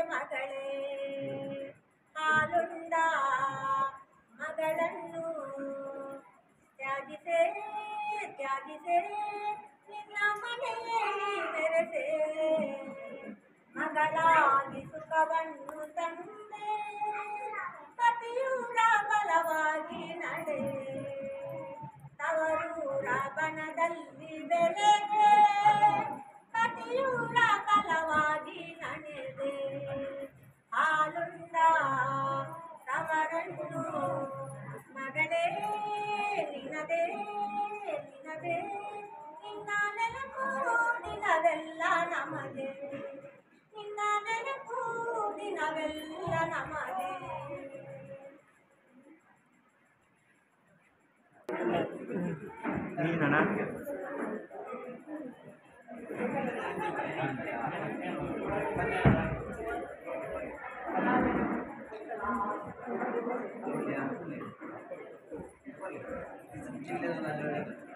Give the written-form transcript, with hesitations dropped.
ಮಗಳೇ ಹಾಲುಂಡ ಮಗಳನ್ನು ತ್ಯಾಜಿಸೆ ನಿನ್ನ ಮನೆಯಲ್ಲಿ ಮೆರೆಸೆ ಮಗಳಾಗಿ ಸುಖವನ್ನು ತಂದೆ ಪತಿಯೂರ ಬಲವಾಗಿ ನಡೆ ತವರೂರ ಬನದಲ್ಲಿ ಬೆಳೆದೆ ಪತಿಯೂರ ಬಲವಾಗಿ ನಡೆದೆ ಹಾಲುಂಡ ತವರನ್ನು ಮಗಳೇ ನಿನದೇ ನಿನ್ನ ನೆನಪು ದಿನವೆಲ್ಲ ನಮಗೆ ನಿನ್ನ ನೆನಪು ದಿನವೆಲ್ಲ ನಮಗೆ Ini